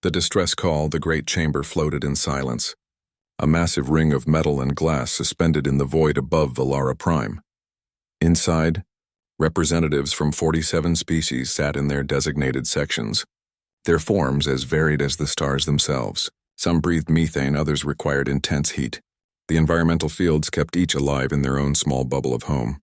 The distress call, the great chamber floated in silence, a massive ring of metal and glass suspended in the void above Valara Prime. Inside, representatives from 47 species sat in their designated sections, their forms as varied as the stars themselves. Some breathed methane, others required intense heat. The environmental fields kept each alive in their own small bubble of home.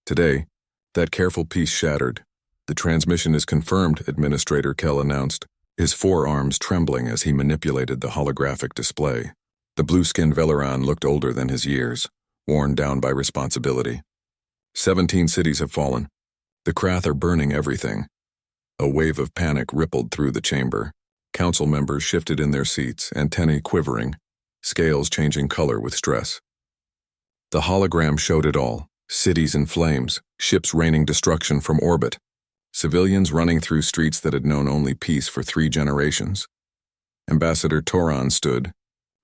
Today, that careful peace shattered. The transmission is confirmed, Administrator Kell announced, his forearms trembling as he manipulated the holographic display. The blue-skinned Velaran looked older than his years, worn down by responsibility. 17 cities have fallen. The Krath are burning everything. A wave of panic rippled through the chamber. Council members shifted in their seats, antennae quivering, scales changing color with stress. The hologram showed it all. Cities in flames, ships raining destruction from orbit, civilians running through streets that had known only peace for 3 generations. Ambassador Toran stood,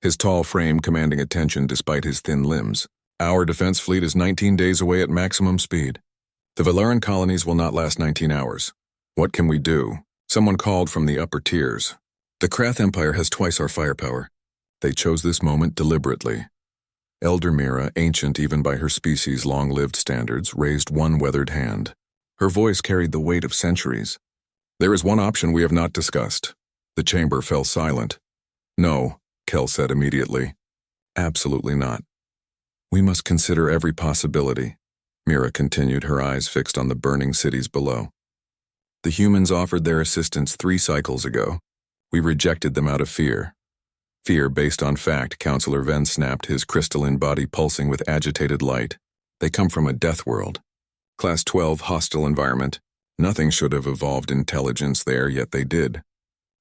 his tall frame commanding attention despite his thin limbs. Our defense fleet is 19 days away at maximum speed. The Velaran colonies will not last 19 hours. What can we do? Someone called from the upper tiers. The Krath Empire has twice our firepower. They chose this moment deliberately. Elder Mira, ancient even by her species' long-lived standards, raised one weathered hand. Her voice carried the weight of centuries. There is one option we have not discussed. The chamber fell silent. No, Kell said immediately. Absolutely not. We must consider every possibility, Mira continued, her eyes fixed on the burning cities below. The humans offered their assistance 3 cycles ago. We rejected them out of fear. Fear based on fact, Counselor Venn snapped, his crystalline body pulsing with agitated light. They come from a death world. Class 12 hostile environment. Nothing should have evolved intelligence there, yet they did.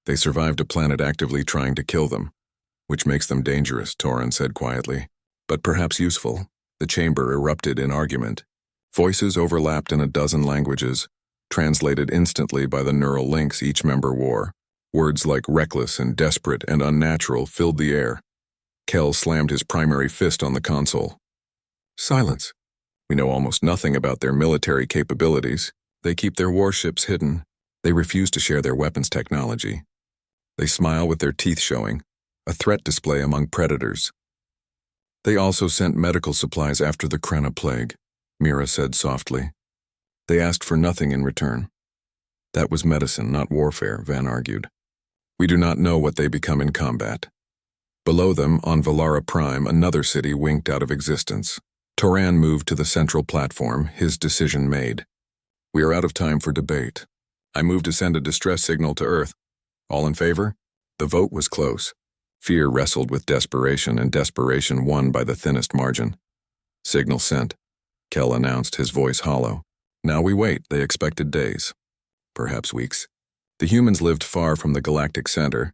They survived a planet actively trying to kill them, which makes them dangerous, Toran said quietly. But perhaps useful. The chamber erupted in argument. Voices overlapped in a dozen languages, translated instantly by the neural links each member wore. Words like reckless and desperate and unnatural filled the air. Kell slammed his primary fist on the console. Silence. We know almost nothing about their military capabilities. They keep their warships hidden. They refuse to share their weapons technology. They smile with their teeth showing, a threat display among predators. They also sent medical supplies after the Krena plague, Mira said softly. They asked for nothing in return. That was medicine, not warfare, Van argued. We do not know what they become in combat. Below them, on Valara Prime, another city winked out of existence. Toran moved to the central platform, his decision made. We are out of time for debate. I move to send a distress signal to Earth. All in favor? The vote was close. Fear wrestled with desperation, and desperation won by the thinnest margin. Signal sent, Kell announced, his voice hollow. Now we wait. They expected days. Perhaps weeks. The humans lived far from the galactic center,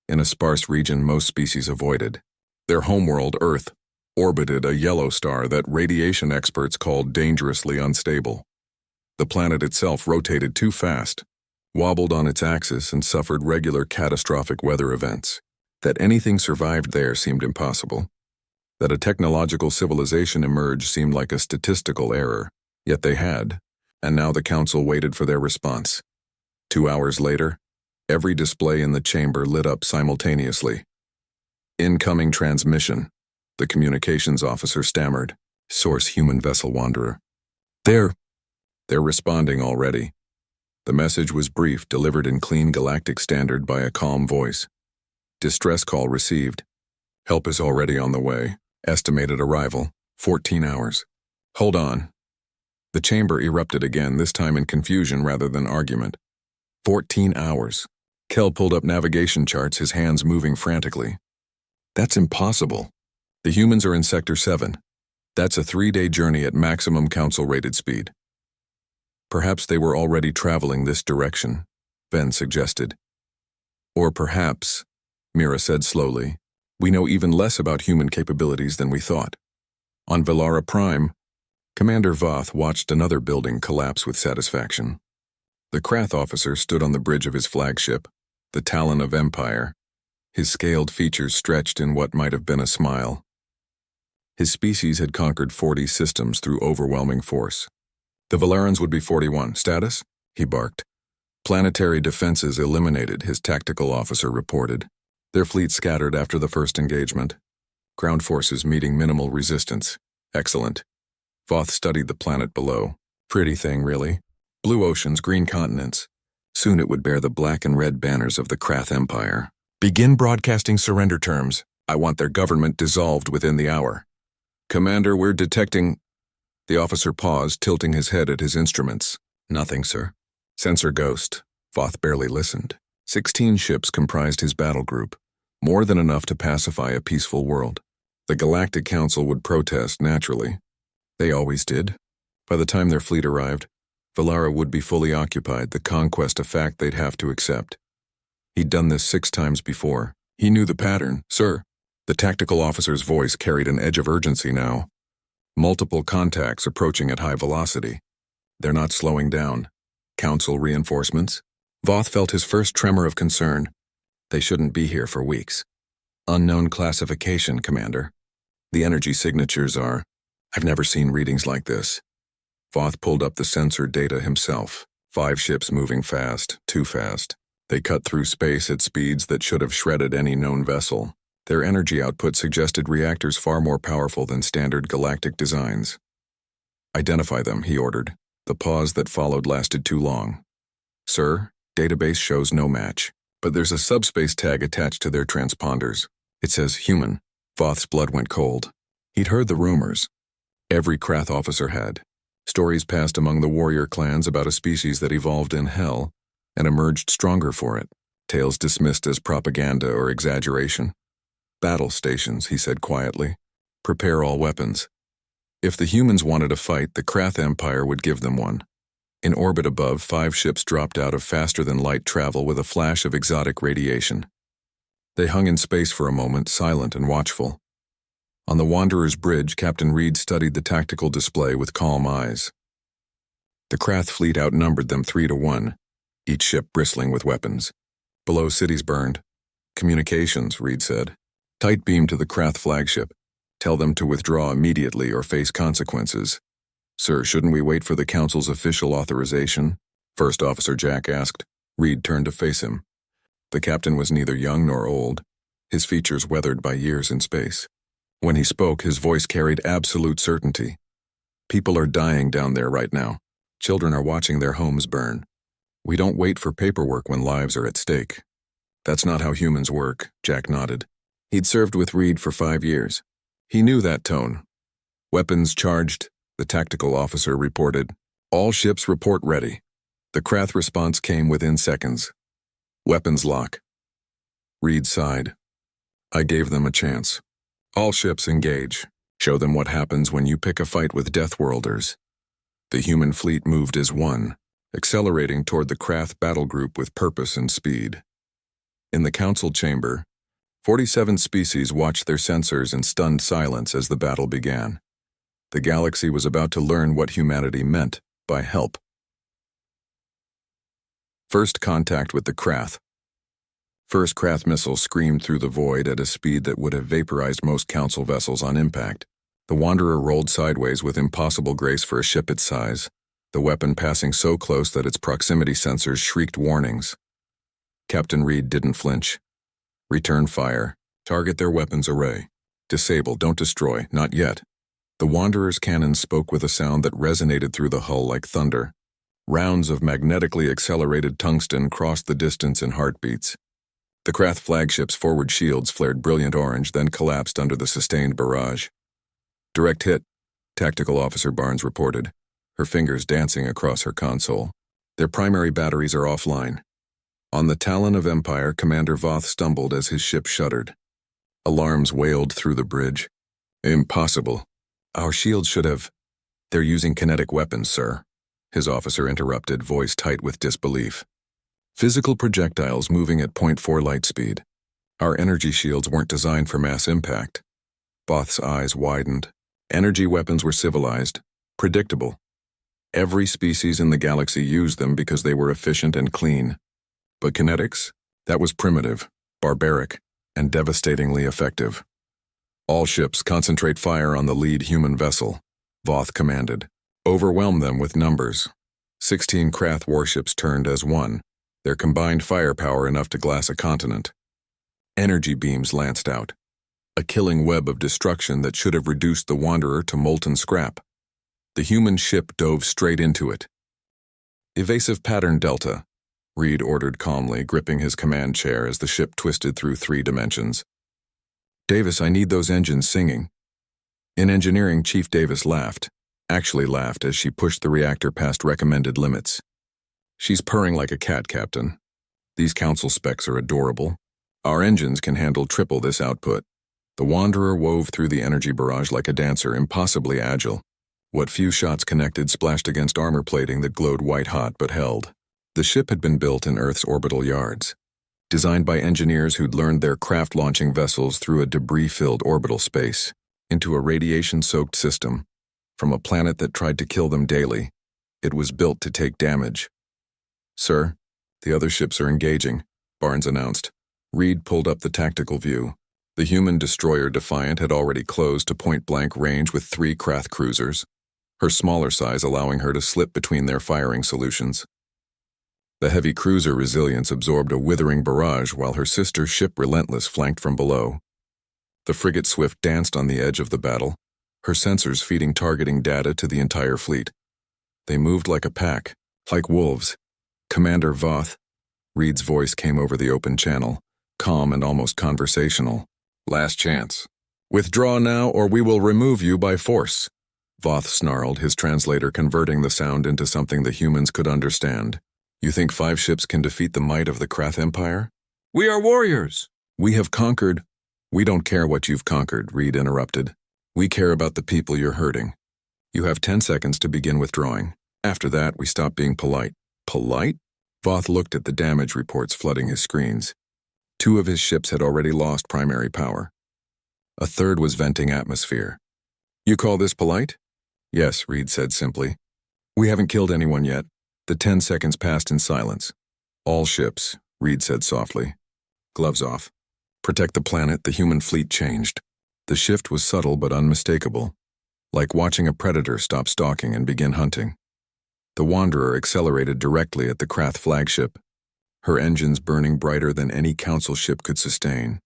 in a sparse region most species avoided. Their homeworld, Earth, orbited a yellow star that radiation experts called dangerously unstable. The planet itself rotated too fast, wobbled on its axis, and suffered regular catastrophic weather events. That anything survived there seemed impossible. That a technological civilization emerged seemed like a statistical error. Yet they had, and now the Council waited for their response. 2 hours later, every display in the chamber lit up simultaneously. Incoming transmission, the communications officer stammered. Source human vessel wanderer. They're responding already. The message was brief, delivered in clean galactic standard by a calm voice. Distress call received. Help is already on the way. Estimated arrival, 14 hours. Hold on. The chamber erupted again, this time in confusion rather than argument. 14 hours. Kell pulled up navigation charts, his hands moving frantically. That's impossible. The humans are in Sector 7. That's a 3-day journey at maximum Council-rated speed. Perhaps they were already traveling this direction, Ben suggested. Or perhaps, Mira said slowly, we know even less about human capabilities than we thought. On Valara Prime, Commander Voth watched another building collapse with satisfaction. The Krath officer stood on the bridge of his flagship, the Talon of Empire, his scaled features stretched in what might have been a smile. His species had conquered 40 systems through overwhelming force. The Valarans would be 41. Status? He barked. Planetary defenses eliminated, his tactical officer reported. Their fleet scattered after the first engagement. Ground forces meeting minimal resistance. Excellent. Voth studied the planet below. Pretty thing, really. Blue oceans, green continents. Soon it would bear the black and red banners of the Krath Empire. Begin broadcasting surrender terms. I want their government dissolved within the hour. Commander, we're detecting... The officer paused, tilting his head at his instruments. Nothing, sir. Sensor ghost. Voth barely listened. 16 ships comprised his battle group, more than enough to pacify a peaceful world. The Galactic Council would protest, naturally. They always did. By the time their fleet arrived, Valara would be fully occupied, the conquest a fact they'd have to accept. He'd done this 6 times before. He knew the pattern. Sir. The tactical officer's voice carried an edge of urgency now. Multiple contacts approaching at high velocity. They're not slowing down. Council reinforcements? Voth felt his first tremor of concern. They shouldn't be here for weeks. Unknown classification, Commander. The energy signatures are... I've never seen readings like this. Voth pulled up the sensor data himself. 5 ships moving fast, too fast. They cut through space at speeds that should have shredded any known vessel. Their energy output suggested reactors far more powerful than standard galactic designs. Identify them, he ordered. The pause that followed lasted too long. Sir, database shows no match, but there's a subspace tag attached to their transponders. It says human. Voth's blood went cold. He'd heard the rumors. Every Krath officer had. Stories passed among the warrior clans about a species that evolved in hell and emerged stronger for it. Tales dismissed as propaganda or exaggeration. Battle stations, he said quietly. Prepare all weapons. If the humans wanted a fight, the Krath Empire would give them one. In orbit above, 5 ships dropped out of faster-than-light travel with a flash of exotic radiation. They hung in space for a moment, silent and watchful. On the Wanderer's bridge, Captain Reed studied the tactical display with calm eyes. The Krath fleet outnumbered them 3-1, each ship bristling with weapons. Below, cities burned. Communications, Reed said. Tight beam to the Krath flagship. Tell them to withdraw immediately or face consequences. Sir, shouldn't we wait for the Council's official authorization? First Officer Jack asked. Reed turned to face him. The captain was neither young nor old, his features weathered by years in space. When he spoke, his voice carried absolute certainty. People are dying down there right now. Children are watching their homes burn. We don't wait for paperwork when lives are at stake. That's not how humans work, Jack nodded. He'd served with Reed for 5 years. He knew that tone. Weapons charged, the tactical officer reported. All ships report ready. The Krath response came within seconds. Weapons lock. Reed sighed. I gave them a chance. All ships engage. Show them what happens when you pick a fight with Deathworlders. The human fleet moved as one, accelerating toward the Krath battle group with purpose and speed. In the council chamber, 47 species watched their sensors in stunned silence as the battle began. The galaxy was about to learn what humanity meant by help. First contact with the Krath. First Krath missile screamed through the void at a speed that would have vaporized most council vessels on impact. The Wanderer rolled sideways with impossible grace for a ship its size, the weapon passing so close that its proximity sensors shrieked warnings. Captain Reed didn't flinch. Return fire. Target their weapons array. Disable, don't destroy, not yet. The Wanderer's cannon spoke with a sound that resonated through the hull like thunder. Rounds of magnetically accelerated tungsten crossed the distance in heartbeats. The Krath flagship's forward shields flared brilliant orange, then collapsed under the sustained barrage. Direct hit, Tactical Officer Barnes reported, her fingers dancing across her console. Their primary batteries are offline. On the Talon of Empire, Commander Voth stumbled as his ship shuddered. Alarms wailed through the bridge. Impossible. Our shields should have... They're using kinetic weapons, sir. His officer interrupted, voice tight with disbelief. Physical projectiles moving at 0.4 light speed. Our energy shields weren't designed for mass impact. Voth's eyes widened. Energy weapons were civilized, predictable. Every species in the galaxy used them because they were efficient and clean. But kinetics? That was primitive, barbaric, and devastatingly effective. All ships concentrate fire on the lead human vessel, Voth commanded. Overwhelm them with numbers. 16 Krath warships turned as one, their combined firepower enough to glass a continent. Energy beams lanced out, a killing web of destruction that should have reduced the Wanderer to molten scrap. The human ship dove straight into it. "Evasive pattern Delta," Reed ordered calmly, gripping his command chair as the ship twisted through 3 dimensions. "Davis, I need those engines singing." In engineering, Chief Davis laughed as she pushed the reactor past recommended limits. "She's purring like a cat, Captain. These council specs are adorable. Our engines can handle triple this output." The Wanderer wove through the energy barrage like a dancer, impossibly agile. What few shots connected splashed against armor plating that glowed white-hot but held. The ship had been built in Earth's orbital yards, designed by engineers who'd learned their craft launching vessels through a debris-filled orbital space, into a radiation-soaked system. From a planet that tried to kill them daily, it was built to take damage. "Sir, the other ships are engaging," Barnes announced. Reed pulled up the tactical view. The human destroyer Defiant had already closed to point-blank range with 3 Krath cruisers, her smaller size allowing her to slip between their firing solutions. The heavy cruiser Resilience absorbed a withering barrage while her sister ship Relentless flanked from below. The frigate Swift danced on the edge of the battle, her sensors feeding targeting data to the entire fleet. They moved like a pack, like wolves. "Commander Voth," Reed's voice came over the open channel, calm and almost conversational. "Last chance. Withdraw now or we will remove you by force," Voth snarled, his translator converting the sound into something the humans could understand. "You think 5 ships can defeat the might of the Krath Empire?" "We are warriors." "We have conquered." "We don't care what you've conquered," Reed interrupted. "We care about the people you're hurting. You have 10 seconds to begin withdrawing. After that, we stop being polite." "Polite?" Voth looked at the damage reports flooding his screens. 2 of his ships had already lost primary power. A third was venting atmosphere. "You call this polite?" "Yes," Reed said simply. "We haven't killed anyone yet." The 10 seconds passed in silence. "All ships," Reed said softly. "Gloves off. Protect the planet." The human fleet changed. The shift was subtle but unmistakable, like watching a predator stop stalking and begin hunting. The Wanderer accelerated directly at the Krath flagship, her engines burning brighter than any council ship could sustain.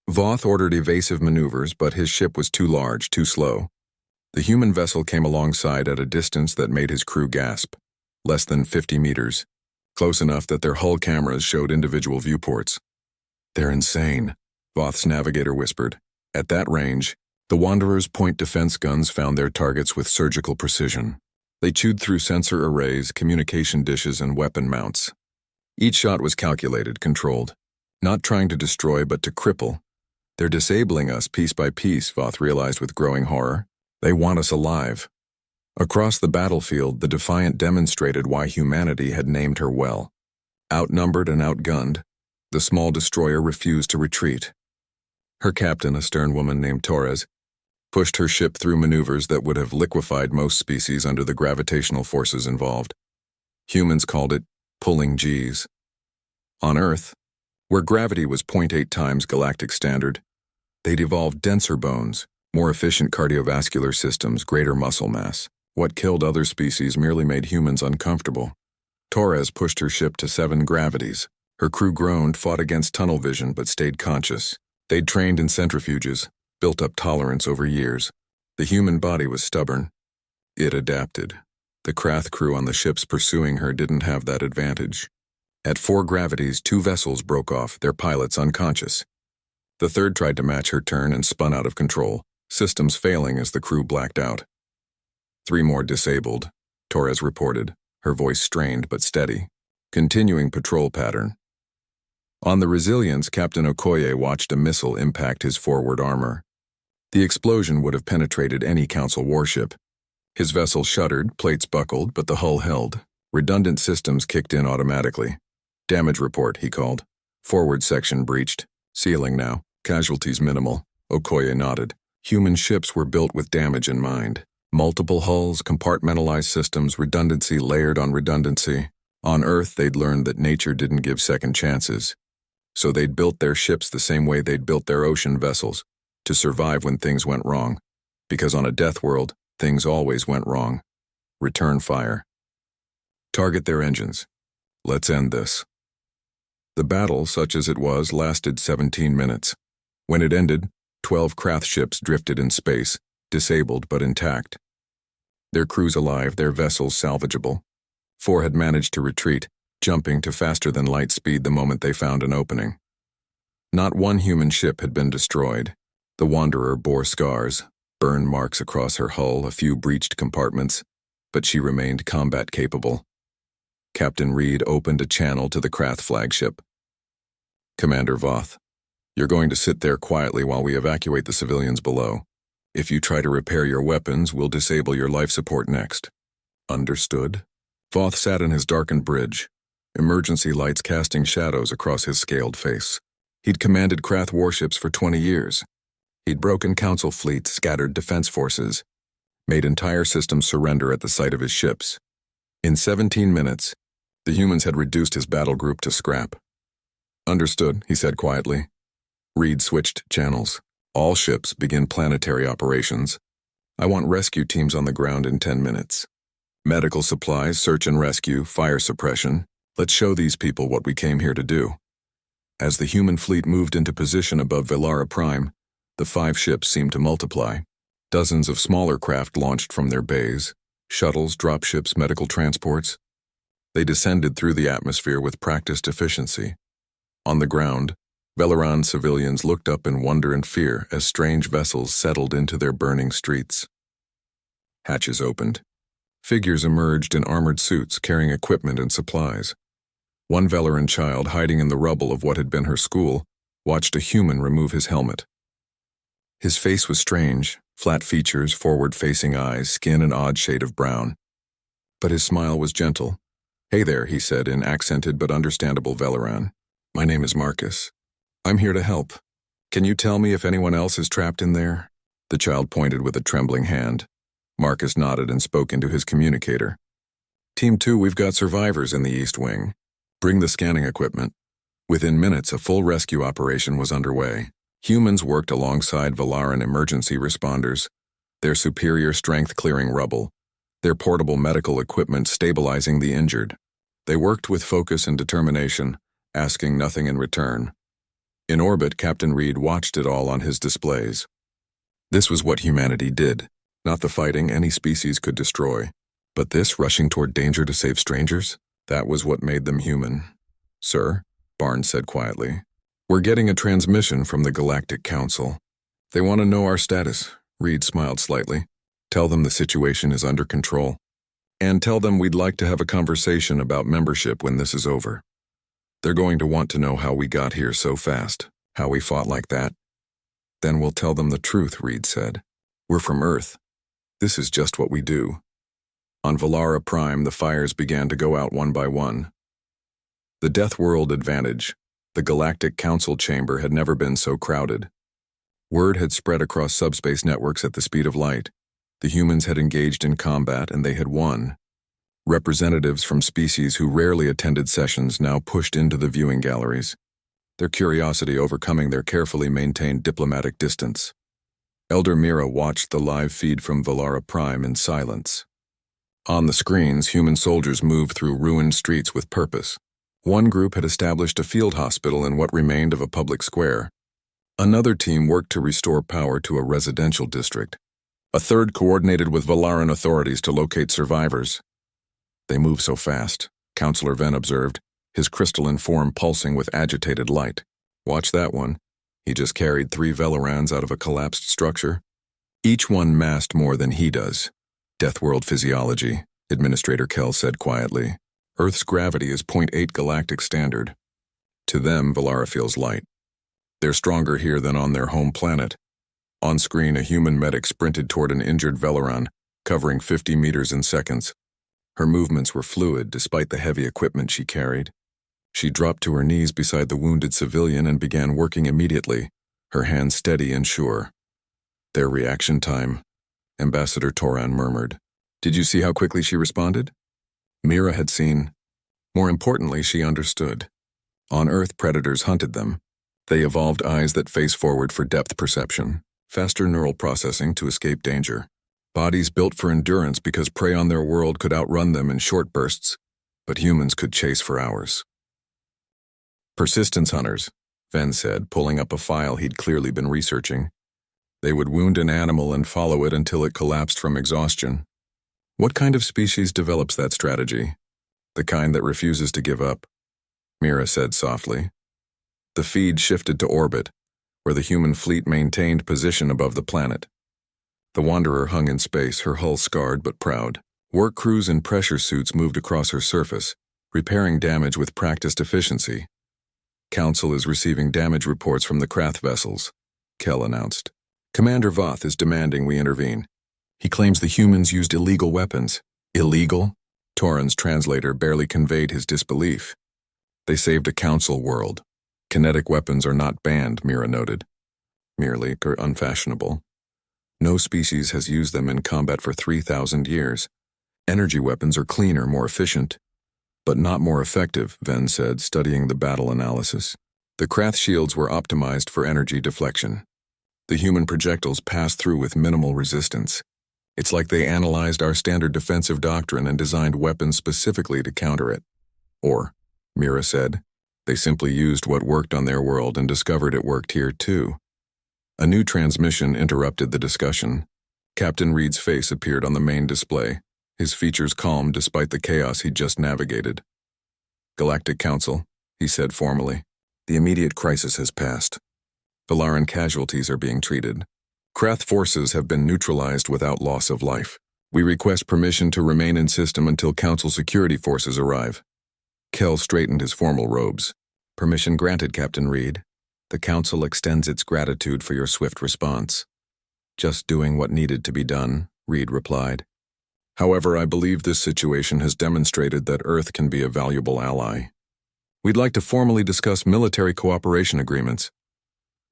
Voth ordered evasive maneuvers, but his ship was too large, too slow. The human vessel came alongside at a distance that made his crew gasp. Less than 50 meters, close enough that their hull cameras showed individual viewports. "They're insane," Voth's navigator whispered. At that range, the Wanderer's point defense guns found their targets with surgical precision. They chewed through sensor arrays, communication dishes, and weapon mounts. Each shot was calculated, controlled. Not trying to destroy, but to cripple. "They're disabling us piece by piece," Voth realized with growing horror. "They want us alive." Across the battlefield, the Defiant demonstrated why humanity had named her well. Outnumbered and outgunned, the small destroyer refused to retreat. Her captain, a stern woman named Torres, pushed her ship through maneuvers that would have liquefied most species under the gravitational forces involved. Humans called it pulling G's. On Earth, where gravity was 0.8 times galactic standard, they'd evolved denser bones, more efficient cardiovascular systems, greater muscle mass. What killed other species merely made humans uncomfortable. Torres pushed her ship to 7 gravities. Her crew groaned, fought against tunnel vision, but stayed conscious. They'd trained in centrifuges, built up tolerance over years. The human body was stubborn. It adapted. The Krath crew on the ships pursuing her didn't have that advantage. At 4 gravities, 2 vessels broke off, their pilots unconscious. The third tried to match her turn and spun out of control, systems failing as the crew blacked out. 3 more disabled, Torres reported, her voice strained but steady. Continuing patrol pattern. On the Resilience, Captain Okoye watched a missile impact his forward armor. The explosion would have penetrated any Council warship. His vessel shuddered, plates buckled, but the hull held. Redundant systems kicked in automatically. "Damage report," he called. "Forward section breached. Sealing now. Casualties minimal." Okoye nodded. Human ships were built with damage in mind. Multiple hulls, compartmentalized systems, redundancy layered on redundancy. On Earth, they'd learned that nature didn't give second chances. So they'd built their ships the same way they'd built their ocean vessels, to survive when things went wrong. Because on a death world, things always went wrong. Return fire. Target their engines. Let's end this. The battle, such as it was, lasted 17 minutes. When it ended, 12 Krath ships drifted in space, disabled but intact. Their crews alive, their vessels salvageable. 4 had managed to retreat, jumping to faster-than-light speed the moment they found an opening. Not one human ship had been destroyed. The Wanderer bore scars, burn marks across her hull, a few breached compartments, but she remained combat-capable. Captain Reed opened a channel to the Krath flagship. "Commander Voth, you're going to sit there quietly while we evacuate the civilians below. If you try to repair your weapons, we'll disable your life support next." "Understood." Voth sat in his darkened bridge, emergency lights casting shadows across his scaled face. He'd commanded Krath warships for 20 years. He'd broken Council fleets, scattered defense forces, made entire systems surrender at the sight of his ships. In 17 minutes, the humans had reduced his battle group to scrap. "Understood," he said quietly. Reed switched channels. "All ships begin planetary operations. I want rescue teams on the ground in 10 minutes. Medical supplies, search and rescue, fire suppression. Let's show these people what we came here to do." As the human fleet moved into position above Velara Prime, the 5 ships seemed to multiply. Dozens of smaller craft launched from their bays, shuttles, dropships, medical transports. They descended through the atmosphere with practiced efficiency. On the ground, Velaran civilians looked up in wonder and fear as strange vessels settled into their burning streets. Hatches opened. Figures emerged in armored suits carrying equipment and supplies. One Velaran child, hiding in the rubble of what had been her school, watched a human remove his helmet. His face was strange, flat features, forward-facing eyes, skin an odd shade of brown. But his smile was gentle. "Hey there," he said in accented but understandable Velaran. "My name is Marcus. I'm here to help. Can you tell me if anyone else is trapped in there?" The child pointed with a trembling hand. Marcus nodded and spoke into his communicator. "Team 2, we've got survivors in the East Wing. Bring the scanning equipment." Within minutes, a full rescue operation was underway. Humans worked alongside Velaran emergency responders, their superior strength clearing rubble, their portable medical equipment stabilizing the injured. They worked with focus and determination, asking nothing in return. In orbit, Captain Reed watched it all on his displays. This was what humanity did, not the fighting any species could destroy. But this, rushing toward danger to save strangers, that was what made them human. "Sir," Barnes said quietly, "we're getting a transmission from the Galactic Council. They want to know our status." Reed smiled slightly. "Tell them the situation is under control. And tell them we'd like to have a conversation about membership when this is over. They're going to want to know how we got here so fast, how we fought like that." "Then we'll tell them the truth," Reed said. "We're from Earth. This is just what we do." On Velara Prime, the fires began to go out one by one. The Deathworld advantage, the Galactic Council chamber, had never been so crowded. Word had spread across subspace networks at the speed of light. The humans had engaged in combat and they had won. Representatives from species who rarely attended sessions now pushed into the viewing galleries, their curiosity overcoming their carefully maintained diplomatic distance. Elder Mira watched the live feed from Velara Prime in silence. On the screens, human soldiers moved through ruined streets with purpose. One group had established a field hospital in what remained of a public square. Another team worked to restore power to a residential district. A third coordinated with Velaran authorities to locate survivors. "They move so fast," Counselor Venn observed, his crystalline form pulsing with agitated light. "Watch that one. He just carried 3 Velarans out of a collapsed structure. Each one massed more than he does." "Deathworld physiology," Administrator Kell said quietly. "Earth's gravity is 0.8 galactic standard. To them, Velara feels light. They're stronger here than on their home planet." On screen, a human medic sprinted toward an injured Velaran, covering 50 meters in seconds. Her movements were fluid despite the heavy equipment she carried. She dropped to her knees beside the wounded civilian and began working immediately, her hands steady and sure. "Their reaction time," Ambassador Toran murmured. "Did you see how quickly she responded?" Mira had seen. More importantly, she understood. On Earth, predators hunted them. They evolved eyes that face forward for depth perception, faster neural processing to escape danger. Bodies built for endurance because prey on their world could outrun them in short bursts, but humans could chase for hours. Persistence hunters, Ven said, pulling up a file he'd clearly been researching. They would wound an animal and follow it until it collapsed from exhaustion. What kind of species develops that strategy? The kind that refuses to give up, Mira said softly. The feed shifted to orbit, where the human fleet maintained position above the planet. The Wanderer hung in space, her hull scarred but proud. Work crews in pressure suits moved across her surface, repairing damage with practiced efficiency. Council is receiving damage reports from the Krath vessels, Kell announced. Commander Voth is demanding we intervene. He claims the humans used illegal weapons. Illegal? Torin's translator barely conveyed his disbelief. They saved a council world. Kinetic weapons are not banned, Mira noted. Merely unfashionable. No species has used them in combat for 3,000 years. Energy weapons are cleaner, more efficient. But not more effective, Ven said, studying the battle analysis. The Krath shields were optimized for energy deflection. The human projectiles passed through with minimal resistance. It's like they analyzed our standard defensive doctrine and designed weapons specifically to counter it. Or, Mira said, they simply used what worked on their world and discovered it worked here too. A new transmission interrupted the discussion. Captain Reed's face appeared on the main display, his features calm despite the chaos he'd just navigated. Galactic Council, he said formally, the immediate crisis has passed. Valaran casualties are being treated. Krath forces have been neutralized without loss of life. We request permission to remain in system until Council security forces arrive. Kell straightened his formal robes. Permission granted, Captain Reed. The Council extends its gratitude for your swift response. Just doing what needed to be done, Reed replied. However, I believe this situation has demonstrated that Earth can be a valuable ally. We'd like to formally discuss military cooperation agreements.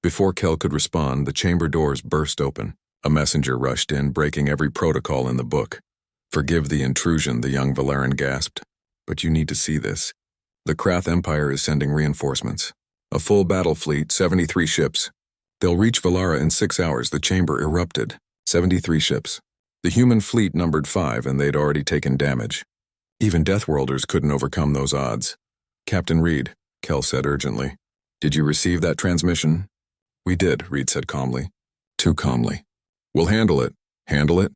Before Kell could respond, the chamber doors burst open. A messenger rushed in, breaking every protocol in the book. Forgive the intrusion, the young Valaran gasped. But you need to see this. The Krath Empire is sending reinforcements. A full battle fleet, 73 ships. They'll reach Valara in 6 hours. The chamber erupted. 73 ships. The human fleet numbered 5, and they'd already taken damage. Even Deathworlders couldn't overcome those odds. Captain Reed, Kell said urgently. Did you receive that transmission? We did, Reed said calmly. Too calmly. We'll handle it. Handle it?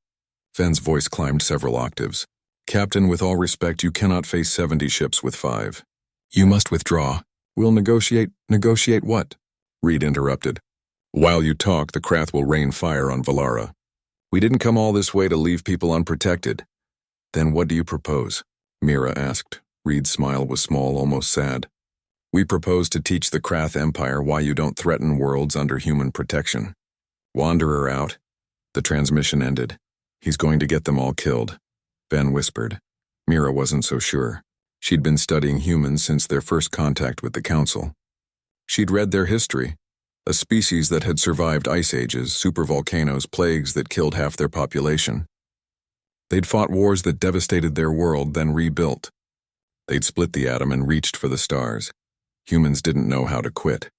Ven's voice climbed several octaves. Captain, with all respect, you cannot face 70 ships with 5. You must withdraw. We'll negotiate. Negotiate what? Reed interrupted. While you talk, the Krath will rain fire on Valara. We didn't come all this way to leave people unprotected. Then what do you propose? Mira asked. Reed's smile was small, almost sad. We propose to teach the Krath Empire why you don't threaten worlds under human protection. Wanderer out. The transmission ended. He's going to get them all killed. Ven whispered. Mira wasn't so sure. She'd been studying humans since their first contact with the Council. She'd read their history. A species that had survived ice ages, supervolcanoes, plagues that killed half their population. They'd fought wars that devastated their world, then rebuilt. They'd split the atom and reached for the stars. Humans didn't know how to quit.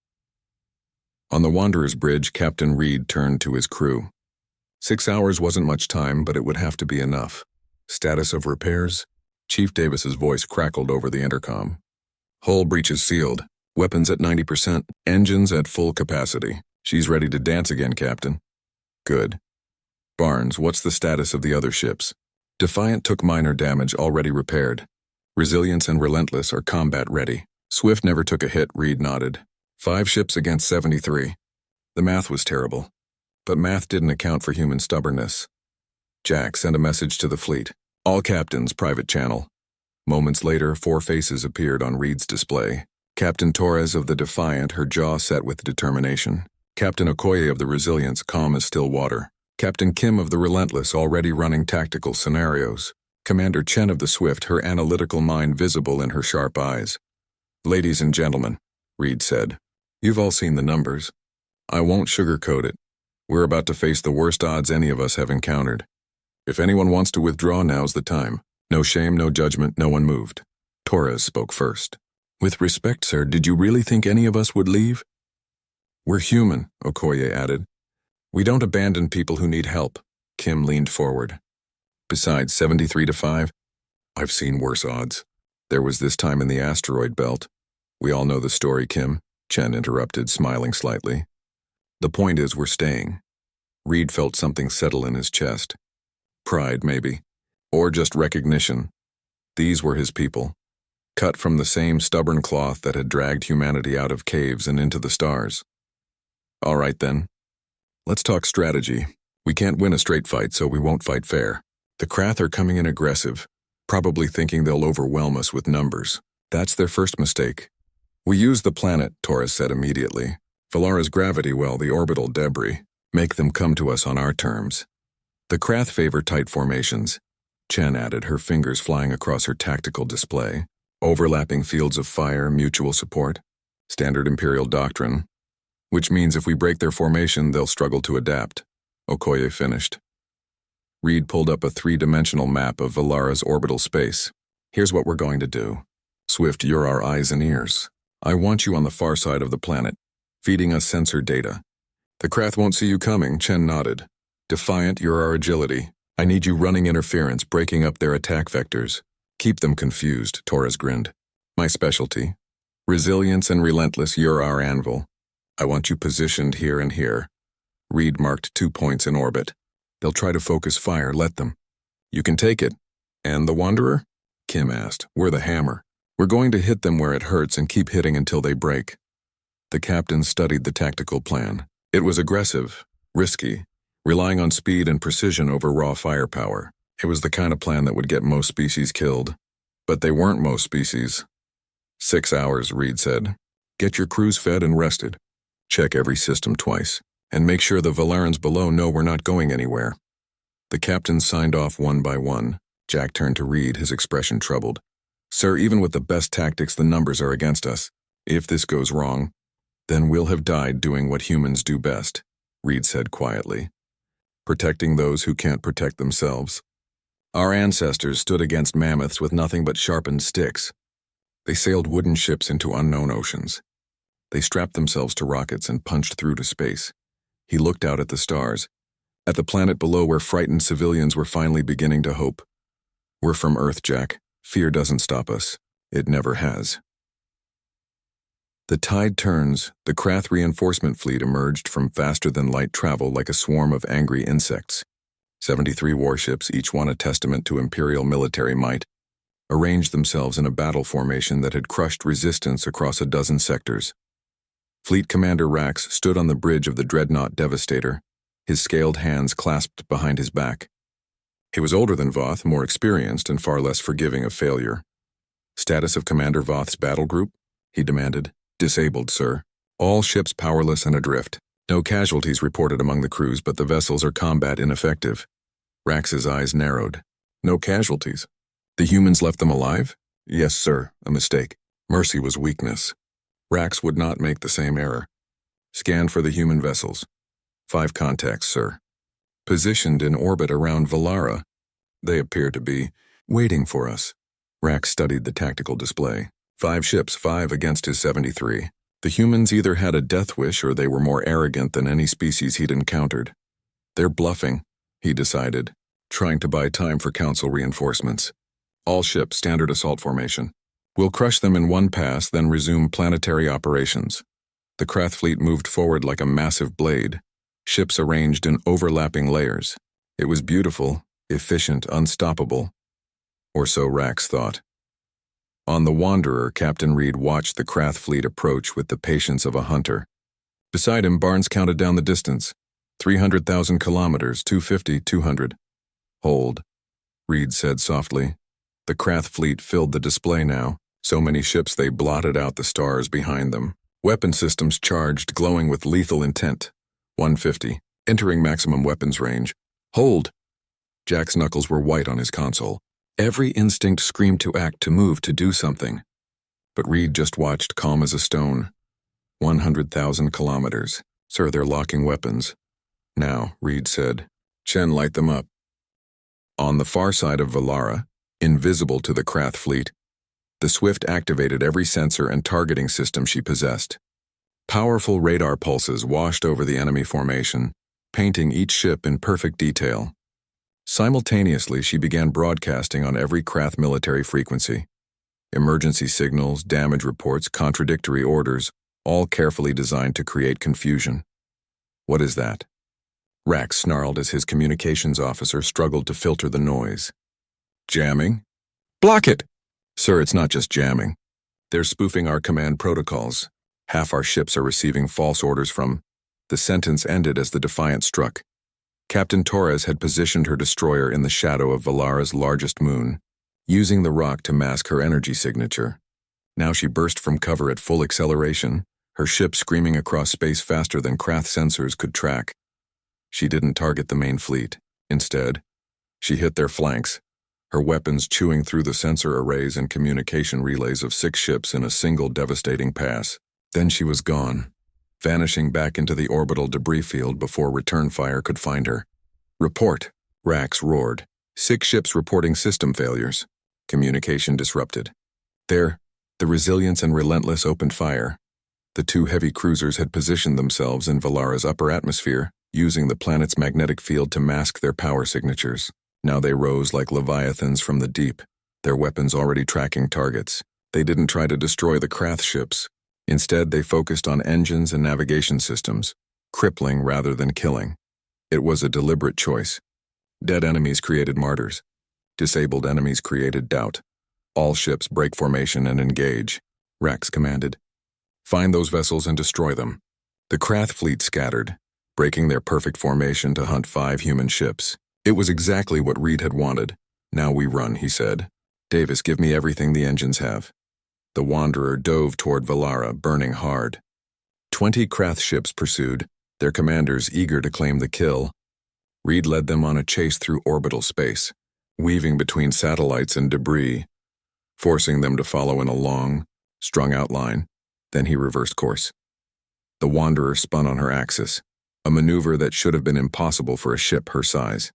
On the Wanderer's bridge, Captain Reed turned to his crew. 6 hours wasn't much time, but it would have to be enough. Status of repairs? Chief Davis's voice crackled over the intercom. Hull breaches sealed. Weapons at 90%. Engines at full capacity. She's ready to dance again, Captain. Good. Barnes, what's the status of the other ships? Defiant took minor damage, already repaired. Resilience and Relentless are combat ready. Swift never took a hit, Reed nodded. 5 ships against 73. The math was terrible. But math didn't account for human stubbornness. Jack sent a message to the fleet. All captains, private channel. Moments later, 4 faces appeared on Reed's display. Captain Torres of the Defiant, her jaw set with determination. Captain Okoye of the Resilience, calm as still water. Captain Kim of the Relentless, already running tactical scenarios. Commander Chen of the Swift, her analytical mind visible in her sharp eyes. Ladies and gentlemen, Reed said, you've all seen the numbers. I won't sugarcoat it. We're about to face the worst odds any of us have encountered. If anyone wants to withdraw, now's the time. No shame, no judgment, no one moved. Torres spoke first. With respect, sir, did you really think any of us would leave? We're human, Okoye added. We don't abandon people who need help. Kim leaned forward. Besides, 73-5? I've seen worse odds. There was this time in the asteroid belt. We all know the story, Kim, Chen interrupted, smiling slightly. The point is we're staying. Reed felt something settle in his chest. Pride, maybe. Or just recognition. These were his people. Cut from the same stubborn cloth that had dragged humanity out of caves and into the stars. All right then. Let's talk strategy. We can't win a straight fight, so we won't fight fair. The Krath are coming in aggressive, probably thinking they'll overwhelm us with numbers. That's their first mistake. We use the planet, Torres said immediately. Valara's gravity, well, the orbital debris. Make them come to us on our terms. The Krath favor tight formations, Chen added, her fingers flying across her tactical display. Overlapping fields of fire, mutual support. Standard Imperial doctrine. Which means if we break their formation, they'll struggle to adapt. Okoye finished. Reed pulled up a three-dimensional map of Valara's orbital space. Here's what we're going to do. Swift, you're our eyes and ears. I want you on the far side of the planet, feeding us sensor data. The Krath won't see you coming, Chen nodded. Defiant, you're our agility. I need you running interference, breaking up their attack vectors. Keep them confused, Torres grinned. My specialty. Resilience and relentless, you're our anvil. I want you positioned here and here. Reed marked 2 points in orbit. They'll try to focus fire, let them. You can take it. And the Wanderer? Kim asked. We're the hammer. We're going to hit them where it hurts and keep hitting until they break. The captain studied the tactical plan. It was aggressive, risky, relying on speed and precision over raw firepower. It was the kind of plan that would get most species killed. But they weren't most species. 6 hours, Reed said. Get your crews fed and rested. Check every system twice. And make sure the Valarans below know we're not going anywhere. The captain signed off one by one. Jack turned to Reed, his expression troubled. Sir, even with the best tactics, the numbers are against us. If this goes wrong, then we'll have died doing what humans do best, Reed said quietly. Protecting those who can't protect themselves. Our ancestors stood against mammoths with nothing but sharpened sticks. They sailed wooden ships into unknown oceans. They strapped themselves to rockets and punched through to space. He looked out at the stars, at the planet below where frightened civilians were finally beginning to hope. We're from Earth, Jack. Fear doesn't stop us. It never has. The tide turns, the Krath reinforcement fleet emerged from faster-than-light travel like a swarm of angry insects. 73 warships, each one a testament to Imperial military might, arranged themselves in a battle formation that had crushed resistance across a dozen sectors. Fleet Commander Rax stood on the bridge of the dreadnought Devastator, his scaled hands clasped behind his back. He was older than Voth, more experienced, and far less forgiving of failure. Status of Commander Voth's battle group? He demanded. Disabled, sir. All ships powerless and adrift. No casualties reported among the crews, but the vessels are combat ineffective. Rax's eyes narrowed. No casualties? The humans left them alive? Yes, sir. A mistake. Mercy was weakness. Rax would not make the same error. Scan for the human vessels. 5 contacts, sir. Positioned in orbit around Valara. They appear to be waiting for us. Rax studied the tactical display. 5 ships, 5 against his 73. The humans either had a death wish or they were more arrogant than any species he'd encountered. They're bluffing, he decided, trying to buy time for Council reinforcements. All ships, standard assault formation. We'll crush them in one pass, then resume planetary operations. The Krath fleet moved forward like a massive blade, ships arranged in overlapping layers. It was beautiful, efficient, unstoppable. Or so Rax thought. On the Wanderer, Captain Reed watched the Krath fleet approach with the patience of a hunter. Beside him, Barnes counted down the distance. 300,000 kilometers, 250, 200. Hold, Reed said softly. The Krath fleet filled the display now. So many ships they blotted out the stars behind them. Weapon systems charged, glowing with lethal intent. 150, entering maximum weapons range. Hold! Jack's knuckles were white on his console. Every instinct screamed to act, to move, to do something. But Reed just watched, calm as a stone. 100,000 kilometers. Sir, they're locking weapons. Now, Reed said. Chen, light them up. On the far side of Valara, invisible to the Krath fleet, the Swift activated every sensor and targeting system she possessed. Powerful radar pulses washed over the enemy formation, painting each ship in perfect detail. Simultaneously, she began broadcasting on every Krath military frequency. Emergency signals, damage reports, contradictory orders, all carefully designed to create confusion. What is that? Rax snarled as his communications officer struggled to filter the noise. Jamming? Block it! Sir, it's not just jamming. They're spoofing our command protocols. Half our ships are receiving false orders from... The sentence ended as the Defiant struck. Captain Torres had positioned her destroyer in the shadow of Valara's largest moon, using the rock to mask her energy signature. Now she burst from cover at full acceleration, her ship screaming across space faster than Krath sensors could track. She didn't target the main fleet. Instead, she hit their flanks, her weapons chewing through the sensor arrays and communication relays of 6 ships in a single devastating pass. Then she was gone, vanishing back into the orbital debris field before return fire could find her. Report, Rax roared. 6 ships reporting system failures. Communication disrupted. There, the Resilience and Relentless opened fire. The 2 heavy cruisers had positioned themselves in Valara's upper atmosphere, using the planet's magnetic field to mask their power signatures. Now they rose like leviathans from the deep, their weapons already tracking targets. They didn't try to destroy the Krath ships. Instead, they focused on engines and navigation systems, crippling rather than killing. It was a deliberate choice. Dead enemies created martyrs. Disabled enemies created doubt. All ships break formation and engage, Rax commanded. Find those vessels and destroy them. The Krath fleet scattered, breaking their perfect formation to hunt 5 human ships. It was exactly what Reed had wanted. Now we run, he said. Davis, give me everything the engines have. The Wanderer dove toward Valara, burning hard. 20 Krath ships pursued, their commanders eager to claim the kill. Reed led them on a chase through orbital space, weaving between satellites and debris, forcing them to follow in a long, strung-out line. Then he reversed course. The Wanderer spun on her axis, a maneuver that should have been impossible for a ship her size.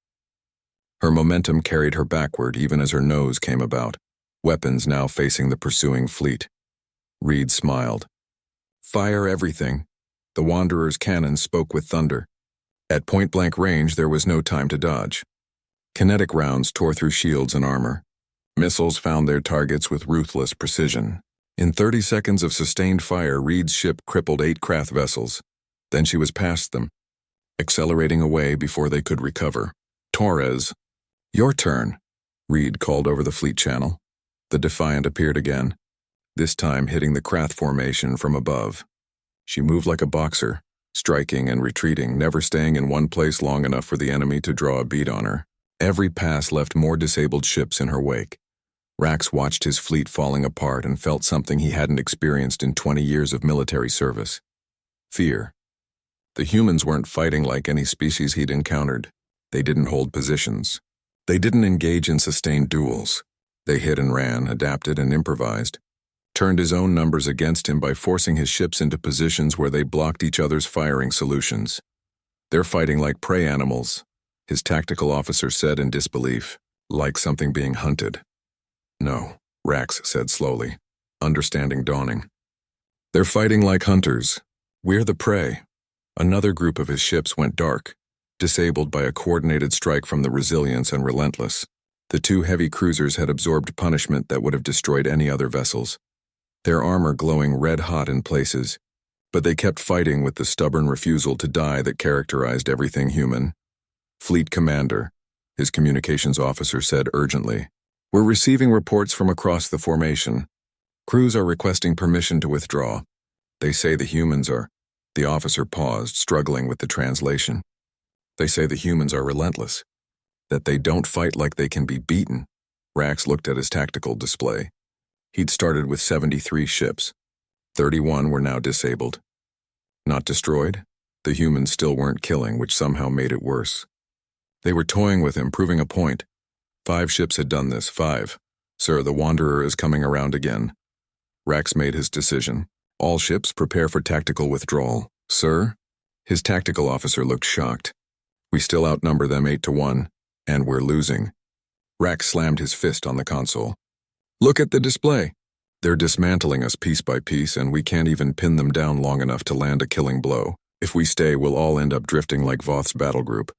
Her momentum carried her backward even as her nose came about, weapons now facing the pursuing fleet. Reed smiled. Fire everything. The Wanderer's cannon spoke with thunder. At point-blank range, there was no time to dodge. Kinetic rounds tore through shields and armor. Missiles found their targets with ruthless precision. In 30 seconds of sustained fire, Reed's ship crippled 8 Krath vessels. Then she was past them, accelerating away before they could recover. Torres, your turn, Reed called over the fleet channel. The Defiant appeared again, this time hitting the Krath formation from above. She moved like a boxer, striking and retreating, never staying in one place long enough for the enemy to draw a bead on her. Every pass left more disabled ships in her wake. Rax watched his fleet falling apart and felt something he hadn't experienced in 20 years of military service. Fear. The humans weren't fighting like any species he'd encountered. They didn't hold positions. They didn't engage in sustained duels. They hit and ran, adapted and improvised, turned his own numbers against him by forcing his ships into positions where they blocked each other's firing solutions. They're fighting like prey animals, his tactical officer said in disbelief, like something being hunted. No, Rax said slowly, understanding dawning. They're fighting like hunters. We're the prey. Another group of his ships went dark, disabled by a coordinated strike from the Resilience and Relentless. The 2 heavy cruisers had absorbed punishment that would have destroyed any other vessels, their armor glowing red-hot in places, but they kept fighting with the stubborn refusal to die that characterized everything human. Fleet Commander, his communications officer said urgently. We're receiving reports from across the formation. Crews are requesting permission to withdraw. They say the humans are... The officer paused, struggling with the translation. They say the humans are relentless, that they don't fight like they can be beaten. Rax looked at his tactical display. He'd started with 73 ships. 31 were now disabled. Not destroyed, the humans still weren't killing, which somehow made it worse. They were toying with him, proving a point. 5 ships had done this, 5. Sir, the Wanderer is coming around again. Rax made his decision. All ships prepare for tactical withdrawal. Sir? His tactical officer looked shocked. We still outnumber them 8-1, and we're losing. Rax slammed his fist on the console. Look at the display. They're dismantling us piece by piece, and we can't even pin them down long enough to land a killing blow. If we stay, we'll all end up drifting like Voth's battle group.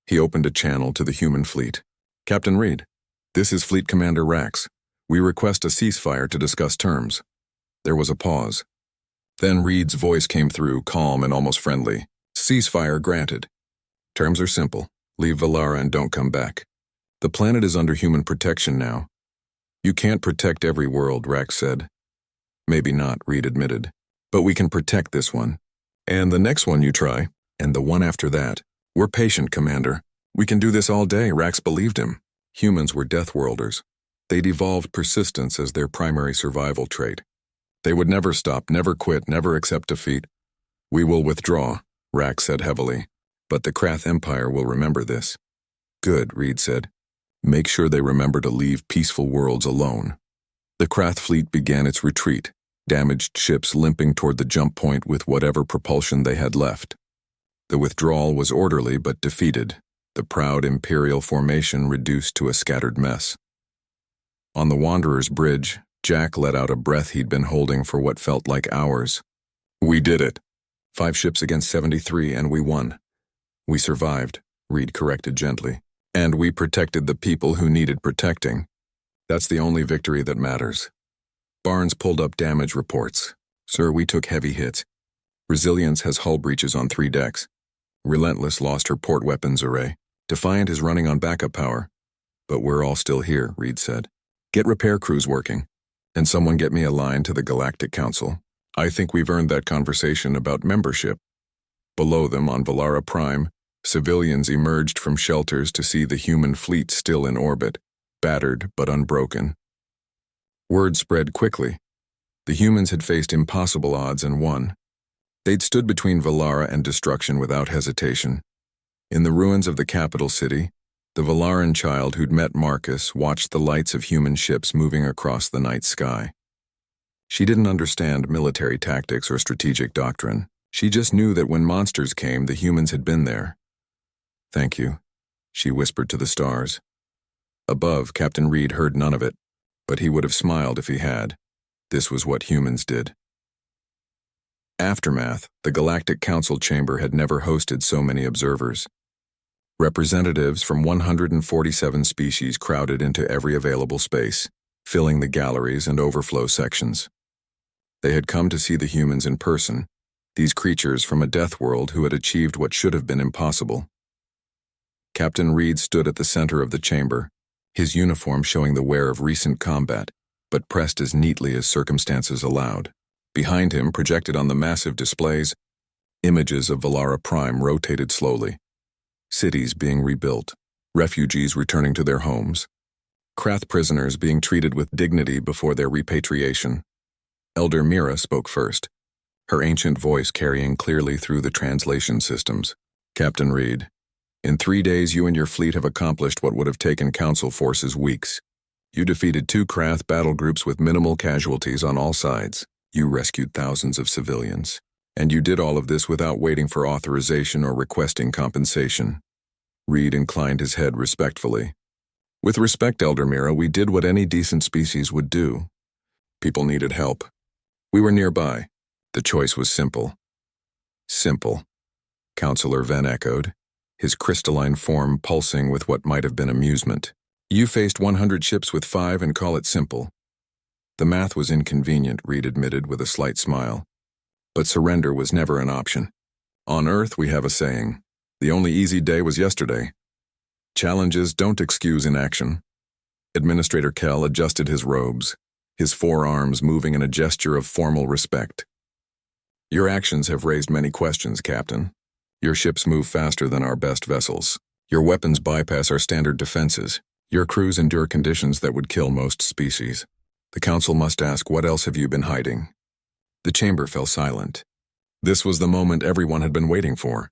He opened a channel to the human fleet. Captain Reed, this is Fleet Commander Rax. We request a ceasefire to discuss terms. There was a pause. Then Reed's voice came through, calm and almost friendly. Ceasefire granted. Terms are simple. Leave Valara and don't come back. The planet is under human protection now. You can't protect every world, Rax said. Maybe not, Reed admitted. But we can protect this one. And the next one you try, and the one after that. We're patient, Commander. We can do this all day, Rax believed him. Humans were Deathworlders. They'd evolved persistence as their primary survival trait. They would never stop, never quit, never accept defeat. We will withdraw, Rax said heavily. But the Krath Empire will remember this. Good, Reed said. Make sure they remember to leave peaceful worlds alone. The Krath fleet began its retreat, damaged ships limping toward the jump point with whatever propulsion they had left. The withdrawal was orderly but defeated, the proud Imperial formation reduced to a scattered mess. On the Wanderer's bridge, Jack let out a breath he'd been holding for what felt like hours. We did it. 5 ships against 73, and we won. We survived, Reed corrected gently. And we protected the people who needed protecting. That's the only victory that matters. Barnes pulled up damage reports. Sir, we took heavy hits. Resilience has hull breaches on 3 decks. Relentless lost her port weapons array. Defiant is running on backup power. But we're all still here, Reed said. Get repair crews working. And someone get me a line to the Galactic Council. I think we've earned that conversation about membership. Below them on Valara Prime, civilians emerged from shelters to see the human fleet still in orbit, battered but unbroken. Word spread quickly. The humans had faced impossible odds and won. They'd stood between Valara and destruction without hesitation. In the ruins of the capital city, the Valaran child who'd met Marcus watched the lights of human ships moving across the night sky. She didn't understand military tactics or strategic doctrine. She just knew that when monsters came, the humans had been there. Thank you, she whispered to the stars. Above, Captain Reed heard none of it, but he would have smiled if he had. This was what humans did. Aftermath, the Galactic Council chamber had never hosted so many observers. Representatives from 147 species crowded into every available space, filling the galleries and overflow sections. They had come to see the humans in person, these creatures from a death world who had achieved what should have been impossible. Captain Reed stood at the center of the chamber, his uniform showing the wear of recent combat, but pressed as neatly as circumstances allowed. Behind him, projected on the massive displays, images of Valara Prime rotated slowly. Cities being rebuilt, refugees returning to their homes, Krath prisoners being treated with dignity before their repatriation. Elder Mira spoke first, her ancient voice carrying clearly through the translation systems. Captain Reed, in 3 days you and your fleet have accomplished what would have taken Council forces weeks. You defeated 2 Krath battle groups with minimal casualties on all sides. You rescued thousands of civilians. And you did all of this without waiting for authorization or requesting compensation. Reed inclined his head respectfully. With respect, Elder Mira, we did what any decent species would do. People needed help. We were nearby. The choice was simple. Simple, Counselor Venn echoed, his crystalline form pulsing with what might have been amusement. You faced 100 ships with 5 and call it simple. The math was inconvenient, Reed admitted with a slight smile. But surrender was never an option. On Earth, we have a saying, the only easy day was yesterday. Challenges don't excuse inaction. Administrator Kell adjusted his robes, his forearms moving in a gesture of formal respect. Your actions have raised many questions, Captain. Your ships move faster than our best vessels. Your weapons bypass our standard defenses. Your crews endure conditions that would kill most species. The Council must ask, what else have you been hiding? The chamber fell silent. This was the moment everyone had been waiting for.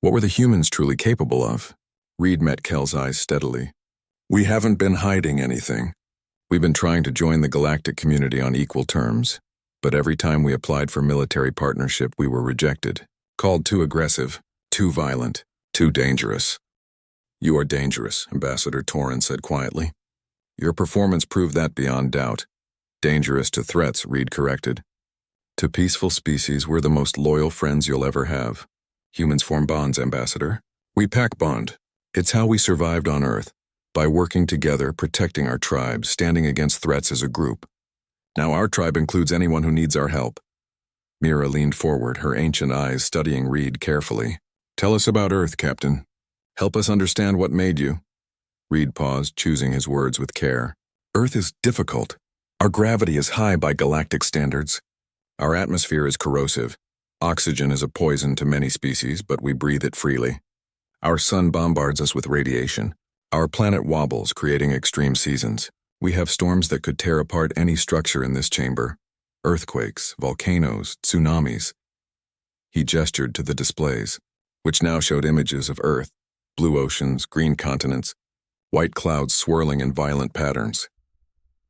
What were the humans truly capable of? Reed met Kell's eyes steadily. We haven't been hiding anything. We've been trying to join the galactic community on equal terms, but every time we applied for military partnership, we were rejected. Called too aggressive, too violent, too dangerous. You are dangerous, Ambassador Torrin said quietly. Your performance proved that beyond doubt. Dangerous to threats, Reed corrected. To peaceful species, we're the most loyal friends you'll ever have. Humans form bonds, Ambassador. We pack bond. It's how we survived on Earth. by working together, protecting our tribe, standing against threats as a group. Now our tribe includes anyone who needs our help. Mira leaned forward, her ancient eyes studying Reed carefully. Tell us about Earth, Captain. Help us understand what made you. Reed paused, choosing his words with care. Earth is difficult. Our gravity is high by galactic standards. Our atmosphere is corrosive. Oxygen is a poison to many species, but we breathe it freely. Our sun bombards us with radiation. Our planet wobbles, creating extreme seasons. We have storms that could tear apart any structure in this chamber. Earthquakes, volcanoes, tsunamis. He gestured to the displays, which now showed images of Earth, blue oceans, green continents, white clouds swirling in violent patterns.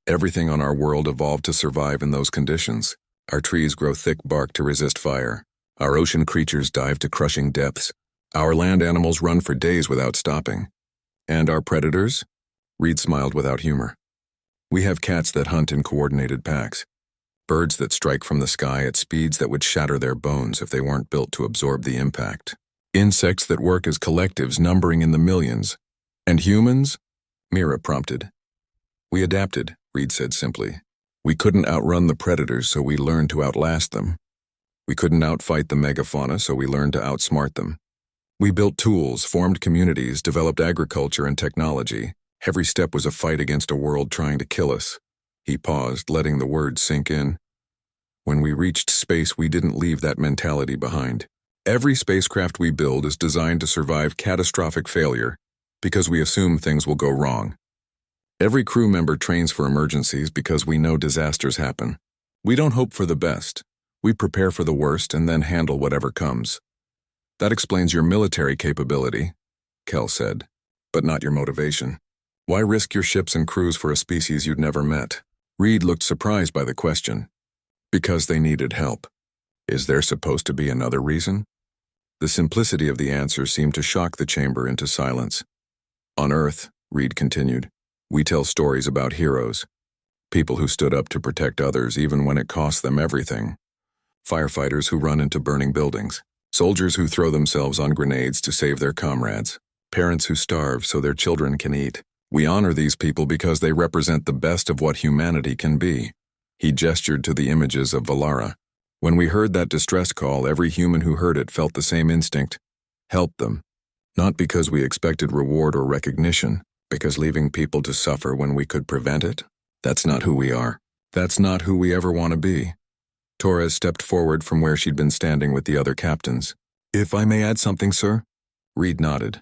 Everything on our world evolved to survive in those conditions. Our trees grow thick bark to resist fire. Our ocean creatures dive to crushing depths. Our land animals run for days without stopping. And our predators? Reed smiled without humor. We have cats that hunt in coordinated packs. Birds that strike from the sky at speeds that would shatter their bones if they weren't built to absorb the impact. Insects that work as collectives numbering in the millions. And humans? Mira prompted. We adapted, Reed said simply. We couldn't outrun the predators, so we learned to outlast them. We couldn't outfight the megafauna, so we learned to outsmart them. We built tools, formed communities, developed agriculture and technology. Every step was a fight against a world trying to kill us. He paused, letting the words sink in. When we reached space, we didn't leave that mentality behind. Every spacecraft we build is designed to survive catastrophic failure because we assume things will go wrong. Every crew member trains for emergencies because we know disasters happen. We don't hope for the best. We prepare for the worst and then handle whatever comes. That explains your military capability, Kel said, but not your motivation. Why risk your ships and crews for a species you'd never met? Reed looked surprised by the question. Because they needed help. Is there supposed to be another reason? The simplicity of the answer seemed to shock the chamber into silence. On Earth, Reed continued, we tell stories about heroes. People who stood up to protect others even when it cost them everything. Firefighters who run into burning buildings. Soldiers who throw themselves on grenades to save their comrades. Parents who starve so their children can eat. We honor these people because they represent the best of what humanity can be. He gestured to the images of Valara. When we heard that distress call, every human who heard it felt the same instinct. Help them. Not because we expected reward or recognition, because leaving people to suffer when we could prevent it? That's not who we are. That's not who we ever want to be. Torres stepped forward from where she'd been standing with the other captains. If I may add something, sir? Reed nodded.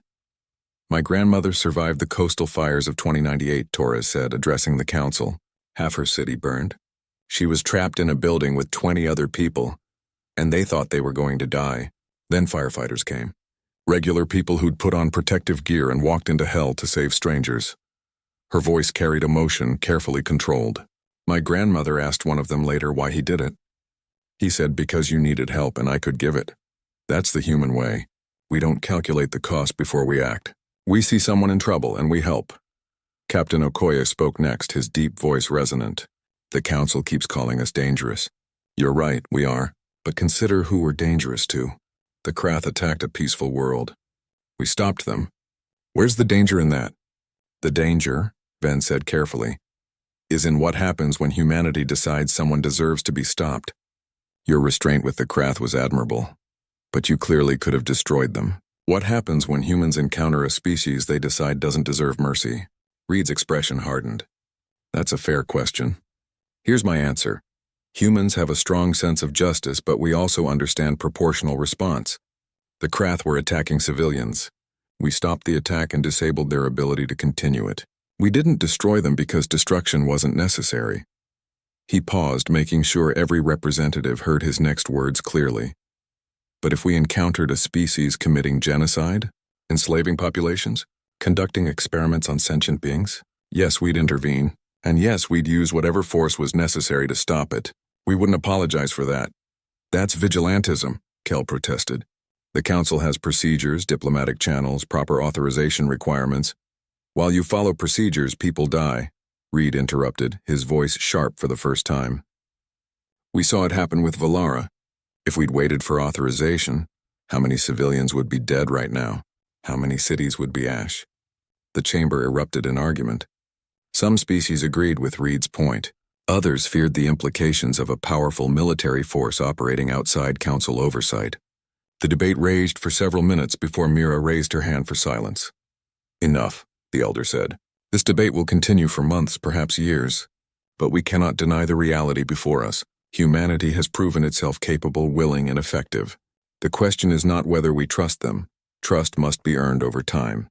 My grandmother survived the coastal fires of 2098, Torres said, addressing the council. Half her city burned. She was trapped in a building with 20 other people, and they thought they were going to die. Then firefighters came. Regular people who'd put on protective gear and walked into hell to save strangers. Her voice carried emotion, carefully controlled. My grandmother asked one of them later why he did it. He said, because you needed help and I could give it. That's the human way. We don't calculate the cost before we act. We see someone in trouble and we help. Captain Okoye spoke next, his deep voice resonant. The council keeps calling us dangerous. You're right, we are. But consider who we're dangerous to. The Krath attacked a peaceful world. We stopped them. Where's the danger in that? The danger, Ben said carefully, is in what happens when humanity decides someone deserves to be stopped. Your restraint with the Krath was admirable, but you clearly could have destroyed them. What happens when humans encounter a species they decide doesn't deserve mercy? Reed's expression hardened. That's a fair question. Here's my answer. Humans have a strong sense of justice, but we also understand proportional response. The Krath were attacking civilians. We stopped the attack and disabled their ability to continue it. We didn't destroy them because destruction wasn't necessary. He paused, making sure every representative heard his next words clearly. But if we encountered a species committing genocide, enslaving populations, conducting experiments on sentient beings, yes, we'd intervene. And yes, we'd use whatever force was necessary to stop it. We wouldn't apologize for that. That's vigilantism, Kel protested. The council has procedures, diplomatic channels, proper authorization requirements. While you follow procedures, people die, Reed interrupted, his voice sharp for the first time. We saw it happen with Valara. If we'd waited for authorization, how many civilians would be dead right now? How many cities would be ash? The chamber erupted in argument. Some species agreed with Reed's point. Others feared the implications of a powerful military force operating outside council oversight. The debate raged for several minutes before Mira raised her hand for silence. "Enough," the elder said. "This debate will continue for months, perhaps years. But we cannot deny the reality before us. Humanity has proven itself capable, willing, and effective. The question is not whether we trust them. Trust must be earned over time.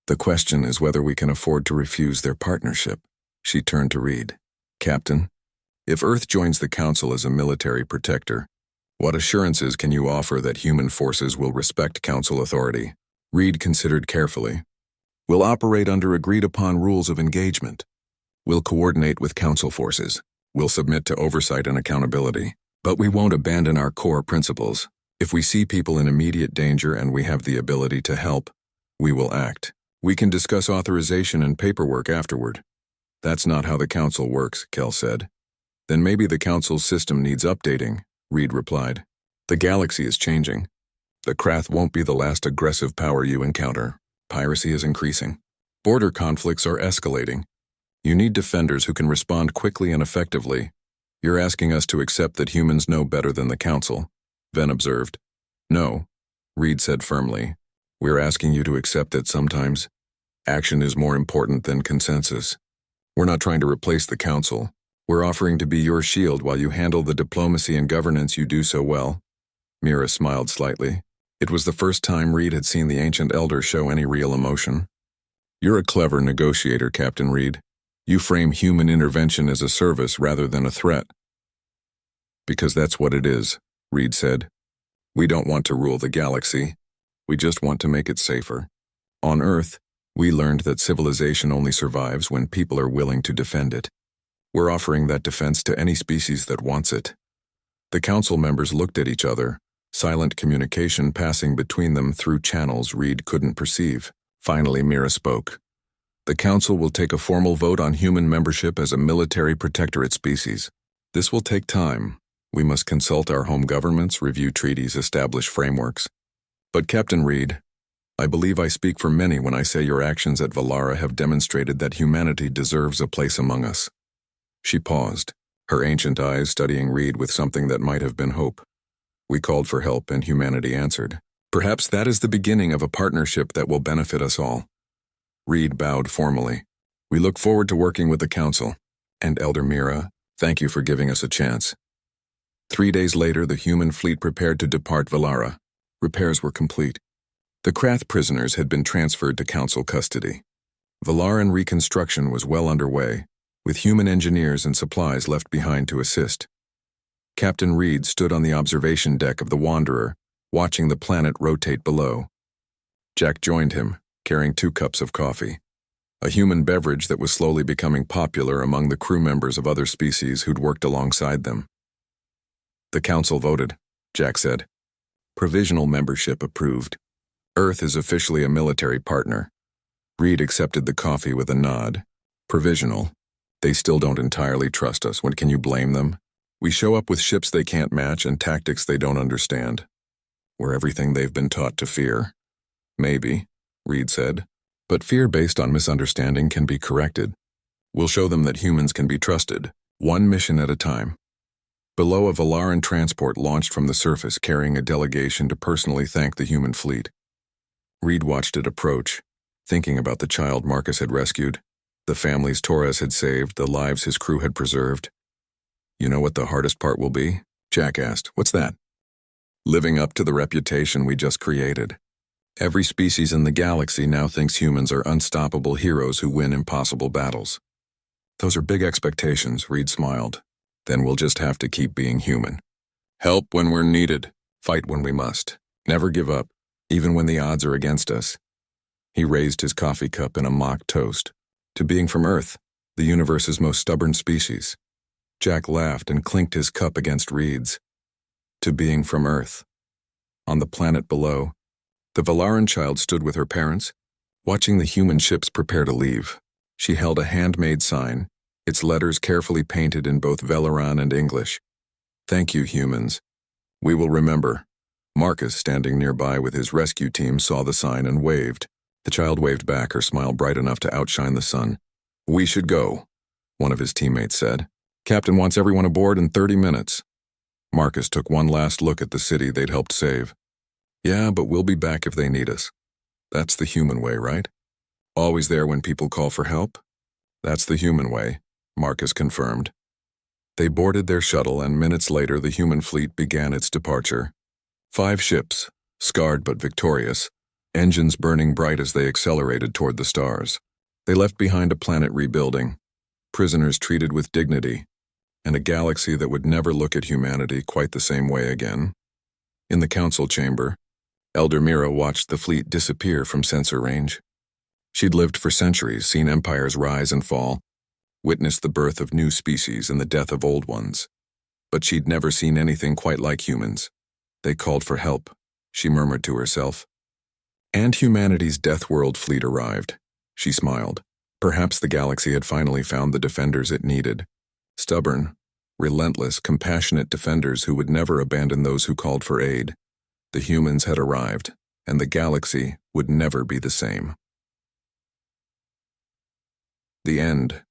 The question is whether we can afford to refuse their partnership." She turned to Reed. "Captain, if Earth joins the Council as a military protector, what assurances can you offer that human forces will respect Council authority?" Reed considered carefully. "We'll operate under agreed-upon rules of engagement. We'll coordinate with Council forces. We'll submit to oversight and accountability. But we won't abandon our core principles. If we see people in immediate danger and we have the ability to help, we will act. We can discuss authorization and paperwork afterward." "That's not how the Council works," Kell said. "Then maybe the Council's system needs updating," Reed replied. "The galaxy is changing. The Krath won't be the last aggressive power you encounter. Piracy is increasing. Border conflicts are escalating. You need defenders who can respond quickly and effectively. You're asking us to accept that humans know better than the Council," Ven observed. "No," Reed said firmly. "We're asking you to accept that sometimes action is more important than consensus. We're not trying to replace the Council. We're offering to be your shield while you handle the diplomacy and governance you do so well." Mira smiled slightly. It was the first time Reed had seen the ancient elder show any real emotion. "You're a clever negotiator, Captain Reed. You frame human intervention as a service rather than a threat." "Because that's what it is," Reed said. "We don't want to rule the galaxy. We just want to make it safer. On Earth, we learned that civilization only survives when people are willing to defend it. We're offering that defense to any species that wants it." The Council members looked at each other, silent communication passing between them through channels Reed couldn't perceive. Finally, Mira spoke. "The Council will take a formal vote on human membership as a military protectorate species. This will take time. We must consult our home governments, review treaties, establish frameworks. But Captain Reed, I believe I speak for many when I say your actions at Valara have demonstrated that humanity deserves a place among us." She paused, her ancient eyes studying Reed with something that might have been hope. "We called for help and humanity answered. Perhaps that is the beginning of a partnership that will benefit us all." Reed bowed formally. "We look forward to working with the Council. And Elder Mira, thank you for giving us a chance." 3 days later, the human fleet prepared to depart Valara. Repairs were complete. The Krath prisoners had been transferred to Council custody. Valaran reconstruction was well underway, with human engineers and supplies left behind to assist. Captain Reed stood on the observation deck of the Wanderer, watching the planet rotate below. Jack joined him, carrying 2 cups of coffee, a human beverage that was slowly becoming popular among the crew members of other species who'd worked alongside them. "The Council voted," Jack said. "Provisional membership approved. Earth is officially a military partner." Reed accepted the coffee with a nod. "Provisional. They still don't entirely trust us. When can you blame them? We show up with ships they can't match and tactics they don't understand. We're everything they've been taught to fear." "Maybe," Reed said. "But fear based on misunderstanding can be corrected. We'll show them that humans can be trusted, one mission at a time." Below, a Valaran transport launched from the surface carrying a delegation to personally thank the human fleet. Reed watched it approach, thinking about the child Marcus had rescued, the families Torres had saved, the lives his crew had preserved. "You know what the hardest part will be?" Jack asked. "What's that?" "Living up to the reputation we just created. Every species in the galaxy now thinks humans are unstoppable heroes who win impossible battles." "Those are big expectations," Reed smiled. "Then we'll just have to keep being human. Help when we're needed, fight when we must. Never give up, even when the odds are against us." He raised his coffee cup in a mock toast. "To being from Earth, the universe's most stubborn species." Jack laughed and clinked his cup against Reed's. "To being from Earth." On the planet below, the Valaran child stood with her parents, watching the human ships prepare to leave. She held a handmade sign, its letters carefully painted in both Velaran and English. "Thank you, humans. We will remember." Marcus, standing nearby with his rescue team, saw the sign and waved, The child waved back, her smile bright enough to outshine the sun. "We should go," one of his teammates said. "Captain wants everyone aboard in 30 minutes. Marcus took one last look at the city they'd helped save. "Yeah, but we'll be back if they need us. That's the human way, right? Always there when people call for help? That's the human way," Marcus confirmed. They boarded their shuttle, and minutes later the human fleet began its departure. 5 ships, scarred but victorious, engines burning bright as they accelerated toward the stars. They left behind a planet rebuilding, prisoners treated with dignity, and a galaxy that would never look at humanity quite the same way again. In the council chamber, Elder Mira watched the fleet disappear from sensor range. She'd lived for centuries, seen empires rise and fall, witnessed the birth of new species and the death of old ones. But she'd never seen anything quite like humans. They called for help, she murmured to herself. And humanity's Deathworld fleet arrived. She smiled. Perhaps the galaxy had finally found the defenders it needed. Stubborn, relentless, compassionate defenders who would never abandon those who called for aid. The humans had arrived, and the galaxy would never be the same. The end.